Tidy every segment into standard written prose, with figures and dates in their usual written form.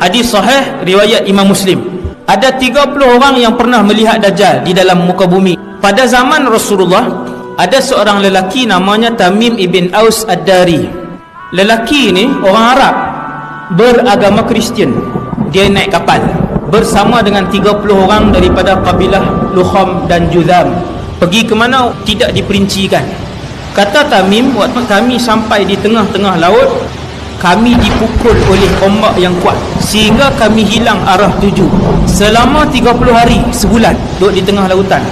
Hadis sahih riwayat Imam Muslim. Ada 30 orang yang pernah melihat Dajjal di dalam muka bumi. Pada zaman Rasulullah, ada seorang lelaki namanya Tamim ibn Aus Ad-Dari. Lelaki ini orang Arab, beragama Kristian. Dia naik kapal bersama dengan 30 orang daripada kabilah Lukham dan Juzam. Pergi ke mana tidak diperincikan. Kata Tamim, waktu kami sampai di tengah-tengah laut, kami dipukul oleh ombak yang kuat sehingga kami hilang arah tuju. Selama 30 hari, sebulan duduk di tengah lautan.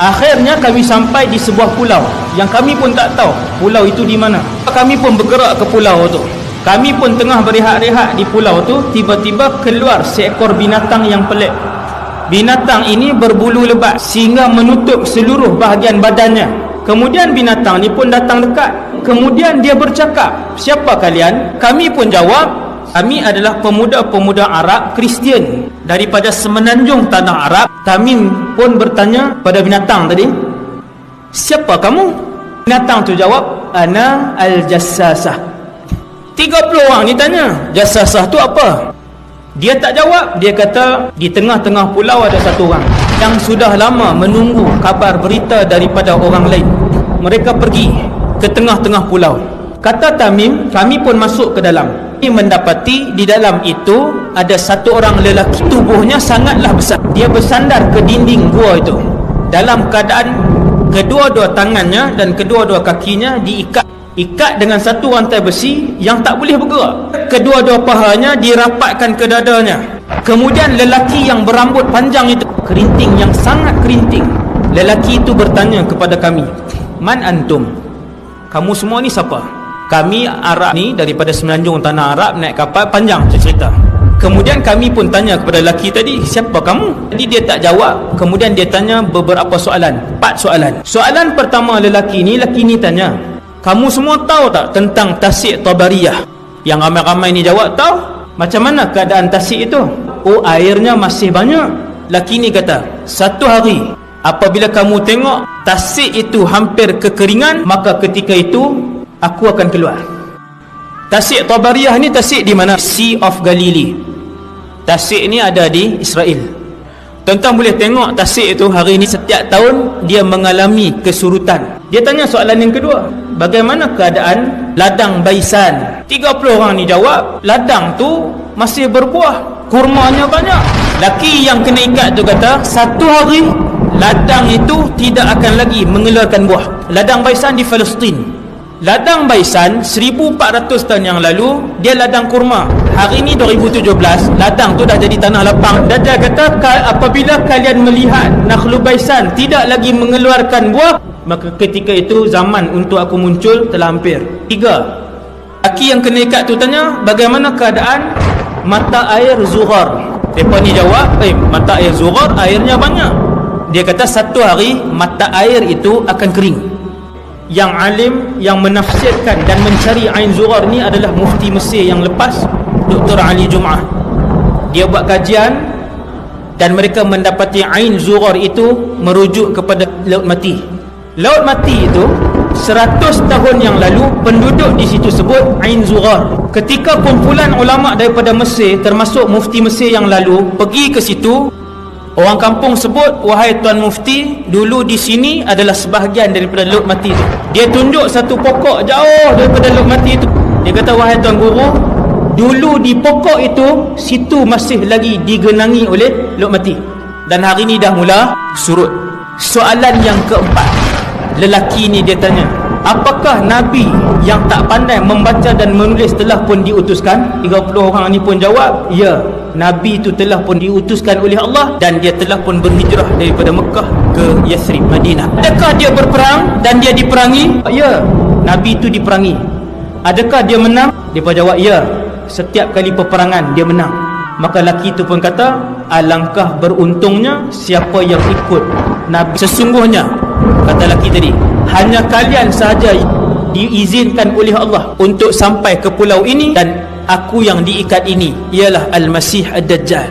Akhirnya kami sampai di sebuah pulau yang kami pun tak tahu pulau itu di mana. Kami pun bergerak ke pulau tu. Kami pun tengah berehat-rehat di pulau tu, tiba-tiba keluar seekor binatang yang pelik. Binatang ini berbulu lebat sehingga menutup seluruh bahagian badannya. Kemudian binatang ni pun datang dekat. Kemudian dia bercakap, "Siapa kalian?" Kami pun jawab, "Kami adalah pemuda-pemuda Arab Kristian daripada semenanjung tanah Arab." Tamim pun bertanya pada binatang tadi, "Siapa kamu?" Binatang tu jawab, "Ana al-Jassasah." 30 orang ni tanya, "Jassasah tu apa?" Dia tak jawab. Dia kata, di tengah-tengah pulau ada satu orang yang sudah lama menunggu kabar berita daripada orang lain. Mereka pergi ke tengah-tengah pulau. Kata Tamim, kami pun masuk ke dalam. Kami mendapati di dalam itu ada satu orang lelaki, tubuhnya sangatlah besar. Dia bersandar ke dinding gua itu dalam keadaan kedua-dua tangannya dan kedua-dua kakinya diikat dengan satu rantai besi yang tak boleh bergerak. Kedua-dua pahanya dirapatkan ke dadanya. Kemudian lelaki yang berambut panjang itu, kerinting yang sangat kerinting. Lelaki itu bertanya kepada kami, "Man antum?" Kamu semua ni siapa? Kami Arab ni daripada semenanjung tanah Arab, naik kapal, panjang cerita. Kemudian kami pun tanya kepada lelaki tadi, "Siapa kamu?" Jadi dia tak jawab. Kemudian dia tanya beberapa soalan, 4 soalan. Soalan pertama lelaki ni tanya, "Kamu semua tahu tak tentang Tasik Tabariyah?" Yang ramai-ramai ni jawab, "Tahu." "Macam mana keadaan Tasik itu?" "Oh, airnya masih banyak." Lelaki ni kata, "Satu hari apabila kamu tengok Tasik itu hampir kekeringan, maka ketika itu aku akan keluar." Tasik Tabariyah ni tasik di mana? Sea of Galilee. Tasik ni ada di Israel. Tuan-tuan boleh tengok Tasik itu hari ini setiap tahun dia mengalami kesurutan. Dia tanya soalan yang kedua, "Bagaimana keadaan ladang Baisan?" 30 orang ni jawab, "Ladang tu masih berbuah, kurmanya banyak." Laki yang kena ikat tu kata, "Satu hari ladang itu tidak akan lagi mengeluarkan buah." Ladang Baisan di Palestin. Ladang Baisan 1400 tahun yang lalu dia ladang kurma. Hari ini 2017, ladang tu dah jadi tanah lapang. Dajjal kata, apabila kalian melihat Nakhlu Baisan tidak lagi mengeluarkan buah, maka ketika itu zaman untuk aku muncul telah hampir. 3. Laki yang kena ikat tu tanya, "Bagaimana keadaan mata air Zughar?" Mereka ni jawab, "Mata air Zughar airnya banyak." Dia kata satu hari mata air itu akan kering. Yang alim yang menafsirkan dan mencari Ain Zughar ni adalah mufti Mesir yang lepas, Dr. Ali Jum'ah. Dia buat kajian dan mereka mendapati Ain Zughar itu merujuk kepada Laut Mati. Laut Mati itu 100 tahun yang lalu penduduk di situ sebut Ain Zughar. Ketika kumpulan ulama daripada Mesir, termasuk mufti Mesir yang lalu, pergi ke situ, orang kampung sebut, "Wahai Tuan Mufti, dulu di sini adalah sebahagian daripada Laut Mati itu." Dia tunjuk satu pokok jauh daripada Laut Mati itu. Dia kata, "Wahai Tuan Guru, dulu di pokok itu, situ masih lagi digenangi oleh Laut Mati. Dan hari ini dah mula surut." Soalan yang keempat, lelaki ni dia tanya, "Apakah Nabi yang tak pandai membaca dan menulis telah pun diutuskan?" 30 orang ni pun jawab, "Ya, Nabi itu telah pun diutuskan oleh Allah dan dia telah pun berhijrah daripada Mekah ke Yathrib, Madinah." "Adakah dia berperang dan dia diperangi?" "Ya, Nabi itu diperangi." "Adakah dia menang?" Dia pun jawab, "Ya, setiap kali peperangan dia menang." Maka lelaki itu pun kata, "Alangkah beruntungnya siapa yang ikut Nabi. Sesungguhnya," kata lelaki tadi, "hanya kalian sahaja diizinkan oleh Allah untuk sampai ke pulau ini, dan aku yang diikat ini ialah Al-Masih Ad-Dajjal."